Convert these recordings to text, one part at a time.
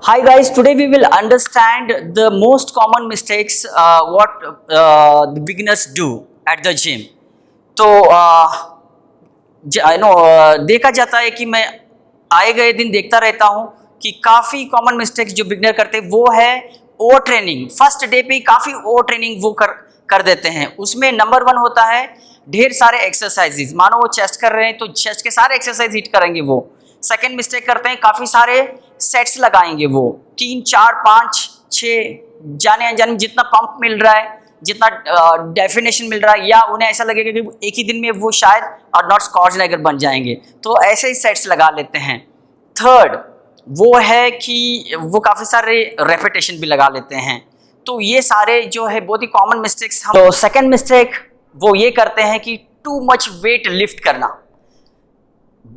Hi guys, today we will understand the most common mistakes what the beginners do at the gym. तो देखा जाता है कि मैं आए गए दिन देखता रहता हूँ कि काफ़ी कॉमन मिस्टेक्स जो बिगनर करते हैं वो है ओवर ट्रेनिंग। फर्स्ट डे पे ही काफ़ी ओवर ट्रेनिंग वो कर देते हैं। उसमें नंबर 1 होता है ढेर सारे एक्सरसाइजेज। मानो वो चेस्ट कर रहे हैं तो चेस्ट के सारे एक्सरसाइज हिट करेंगे वो। सेकंड मिस्टेक करते हैं काफ़ी सारे सेट्स लगाएंगे वो 3, 4, 5, 6 जाने अनजाने जितना पंप मिल रहा है, जितना डेफिनेशन मिल रहा है, या उन्हें ऐसा लगेगा कि एक ही दिन में वो शायद अर्नोल्ड श्वार्ज़नेगर बन जाएंगे, तो ऐसे ही सेट्स लगा लेते हैं। थर्ड वो है कि वो काफ़ी सारे रेपिटेशन भी लगा लेते हैं। तो ये सारे जो है बहुत ही कॉमन मिस्टेक्स हम। तो सेकंड मिस्टेक वो ये करते हैं कि टू मच वेट लिफ्ट करना।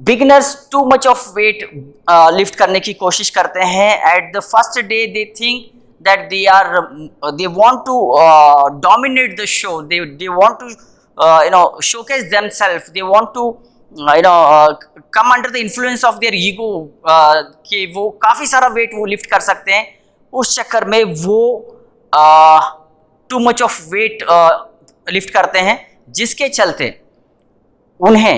Beginners to much of weight lift करने की कोशिश करते हैं। At the first day they think that they want to dominate the show, they want to showcase themselves, they want to come under the influence of their ego, कि वो काफ़ी सारा wait वो लिफ्ट कर सकते हैं। उस चक्कर में वो to much of weight lift करते हैं, जिसके चलते उन्हें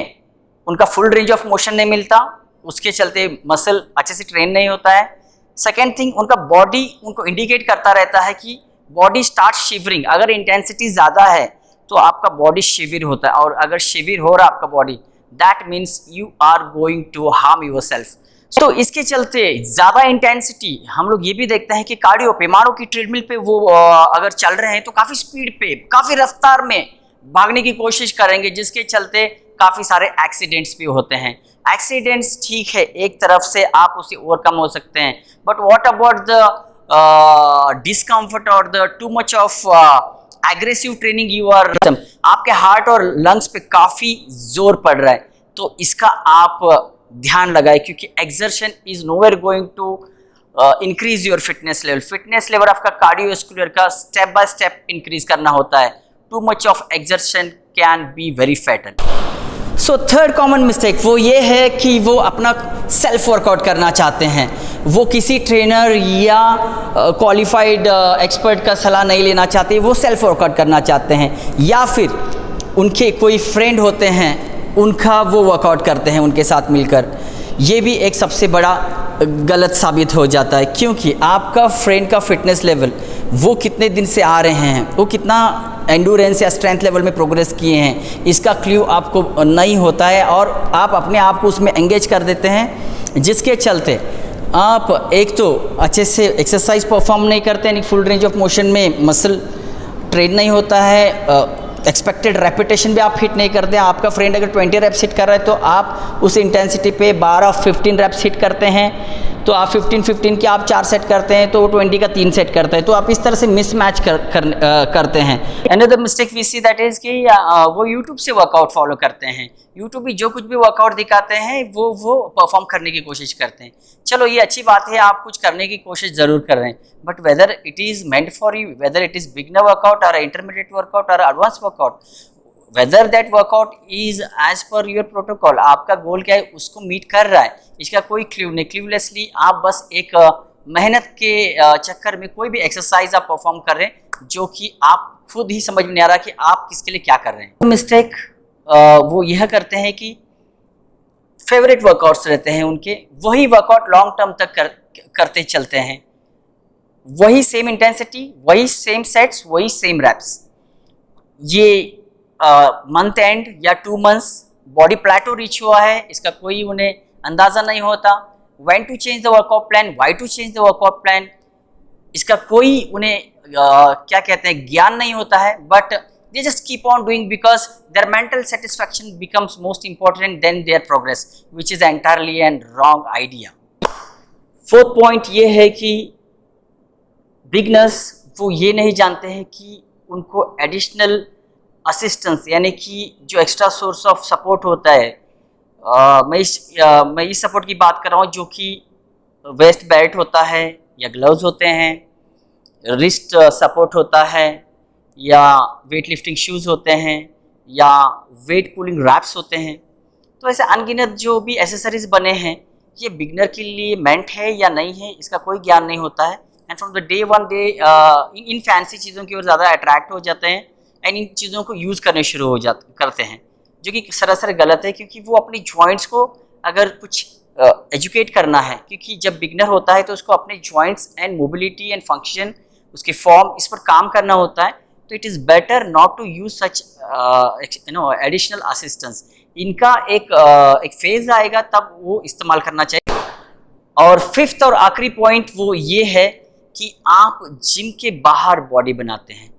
उनका फुल रेंज ऑफ मोशन नहीं मिलता, उसके चलते मसल अच्छे से ट्रेन नहीं होता है। सेकेंड थिंग, उनका बॉडी उनको इंडिकेट करता रहता है कि बॉडी स्टार्ट शिवरिंग। अगर इंटेंसिटी ज़्यादा है तो आपका बॉडी शिविर होता है, और अगर शिविर हो रहा आपका body, that means you are going to harm yourself. तो इसके चलते ज़्यादा इंटेंसिटी हम लोग ये भी देखते हैं कि कार्डियो पे, मानो कि ट्रेडमिल पे वो अगर चल रहे हैं तो काफ़ी स्पीड पे, काफ़ी रफ्तार में भागने की कोशिश करेंगे, जिसके चलते काफ़ी सारे एक्सीडेंट्स भी होते हैं। एक्सीडेंट्स ठीक है, एक तरफ से आप उसे ओवरकम हो सकते हैं, but what about the discomfort और the too much of aggressive training you are, आपके हार्ट और लंग्स पे काफ़ी जोर पड़ रहा है, तो इसका आप ध्यान लगाए, क्योंकि exertion is nowhere going to increase your fitness level. Fitness level आपका कार्डियोवास्कुलर का स्टेप बाय स्टेप इंक्रीज करना होता है। Too much of exertion can be very fatal. So third common mistake वो ये है कि वो अपना सेल्फ वर्कआउट करना चाहते हैं। वो किसी ट्रेनर या क्वालिफाइड एक्सपर्ट का सलाह नहीं लेना चाहते, वो सेल्फ वर्कआउट करना चाहते हैं, या फिर उनके कोई फ्रेंड होते हैं उनका वो वर्कआउट करते हैं उनके साथ मिलकर। ये भी एक सबसे बड़ा गलत साबित हो जाता है, क्योंकि आपका फ्रेंड का फिटनेस लेवल, वो कितने दिन से आ रहे हैं, वो कितना एंडोरेंस या स्ट्रेंथ लेवल में प्रोग्रेस किए हैं, इसका क्ल्यू आपको नहीं होता है, और आप अपने आप को उसमें एंगेज कर देते हैं, जिसके चलते आप एक तो अच्छे से एक्सरसाइज परफॉर्म नहीं करते हैं, फुल रेंज ऑफ मोशन में मसल ट्रेन नहीं होता है, एक्सपेक्टेड रेपिटेशन भी आप हिट नहीं करते हैं। आपका फ्रेंड अगर 20 रेप्स हिट कर रहा है तो आप उस इंटेंसिटी पे 12-15 रेप्स हिट करते हैं, तो आप 15-15 के आप 4 सेट करते हैं, तो वो 20 का 3 सेट करते हैं, तो आप इस तरह से मिसमैच करते हैं। Another mistake we see that is कि वो यूट्यूब से वर्कआउट फॉलो करते हैं। यूट्यूब भी जो कुछ भी वर्कआउट दिखाते हैं वो परफॉर्म करने की कोशिश करते हैं। चलो ये अच्छी बात है, आप कुछ करने की कोशिश ज़रूर कर रहे हैं, but whether it is meant for you, whether it is beginner workout और इंटरमीडिएट वर्कआउट और advance workout, whether that workout is as per your protocol, आपका गोल क्या है उसको मीट कर रहा है, इसका कोई क्ल्यू नहीं। क्ल्यूलेसली आप बस एक मेहनत के चक्कर में कोई भी एक्सरसाइज आप परफॉर्म कर रहे हैं जो कि आप खुद ही समझ में नहीं आ रहा कि आप किसके लिए क्या कर रहे हैं। मिस्टेक वो यह करते हैं कि फेवरेट वर्कआउट्स रहते हैं उनके, वही वर्कआउट लॉन्ग टर्म तक करते चलते हैं, वही सेम इंटेंसिटी, वही सेम सेट्स, वही सेम रैप्स। ये मंथ एंड या 2 मंथ्स बॉडी प्लेटो रीच हुआ है, इसका कोई उन्हें अंदाज़ा नहीं होता। When to change the workout plan, why to change the workout plan, इसका कोई उन्हें क्या कहते हैं ज्ञान नहीं होता है, but they just keep on doing because their mental satisfaction becomes most important than their progress, which is entirely and wrong idea. Fourth point ये है कि बिगनर्स वो ये नहीं जानते हैं कि उनको एडिशनल असिस्टेंस, यानी कि जो एक्स्ट्रा सोर्स ऑफ सपोर्ट होता है, मैं इस सपोर्ट की बात कर रहा हूँ, जो कि वेस्ट बेल्ट होता है या ग्लव्स होते हैं, रिस्ट सपोर्ट होता है, या वेट लिफ्टिंग शूज़ होते हैं, या वेट पुलिंग रैप्स होते हैं। तो ऐसे अनगिनत जो भी एसेसरीज बने हैं, ये बिगनर के लिए मेंट है या नहीं है, इसका कोई ज्ञान नहीं होता है। And from the day one they in fancy चीज़ों की ओर ज़्यादा अट्रैक्ट हो जाते हैं एंड इन चीज़ों को यूज़ करने शुरू करते हैं, जो कि सरासर गलत है, क्योंकि वो अपनी जॉइंट्स को अगर कुछ एजुकेट करना है, क्योंकि जब बिगनर होता है तो उसको अपने joints and mobility and function, उसके फॉर्म, इस पर काम करना होता है। तो it is better not to use such additional assistance. इनका एक फेज आएगा तब वो इस्तेमाल करना चाहिए। और फिफ्थ और आखिरी पॉइंट वो ये है कि आप जिम के बाहर बॉडी बनाते हैं।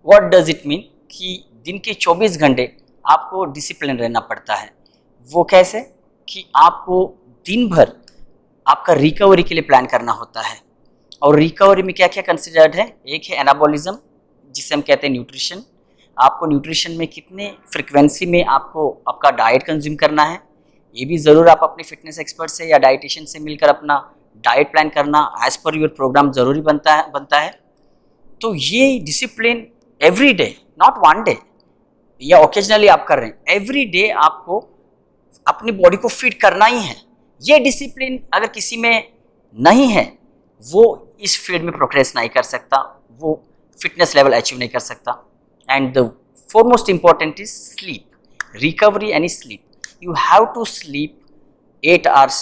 What does it mean? कि दिन के 24 घंटे आपको डिसिप्लिन रहना पड़ता है। वो कैसे? कि आपको दिन भर आपका रिकवरी के लिए प्लान करना होता है। और रिकवरी में क्या क्या कंसिडर्ड है? एक है एनाबॉलिज्म, जिसे हम कहते हैं न्यूट्रिशन। आपको न्यूट्रिशन में कितने फ्रिक्वेंसी में आपको आपका डाइट कंज्यूम करना है, ये भी ज़रूर आप अपने फिटनेस एक्सपर्ट से या डाइटिशियन से मिलकर अपना डाइट प्लान करना एज पर योर प्रोग्राम ज़रूरी बनता है। तो ये discipline every day, not one day या ओकेजनली आप कर रहे हैं, एवरी डे आपको अपनी बॉडी को फिट करना ही है। ये डिसिप्लिन अगर किसी में नहीं है, वो इस फील्ड में प्रोग्रेस नहीं कर सकता, वो फिटनेस लेवल अचीव नहीं कर सकता। And the foremost important is sleep, recovery and sleep. You have to sleep 8 hours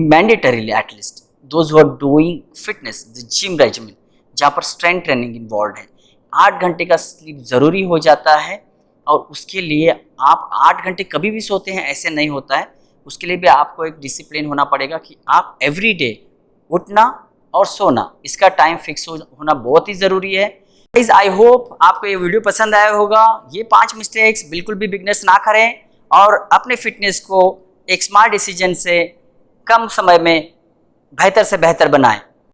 mandatorily at least. Those who are doing fitness, the gym regimen, जहाँ पर स्ट्रेंथ ट्रेनिंग इन्वॉल्व है, 8 घंटे का sleep ज़रूरी हो जाता है। और उसके लिए आप 8 घंटे कभी भी सोते हैं ऐसे नहीं होता है, उसके लिए भी आपको एक डिसिप्लिन होना पड़ेगा कि आप एवरी डे उठना और सोना, इसका टाइम फिक्स होना बहुत ही ज़रूरी है। गाइस, आई होप आपको ये वीडियो पसंद आया होगा। ये 5 मिस्टेक्स बिल्कुल भी बिगनर्स ना करें और अपने फिटनेस को एक स्मार्ट डिसीजन से कम समय में बेहतर से बेहतर बनाएं।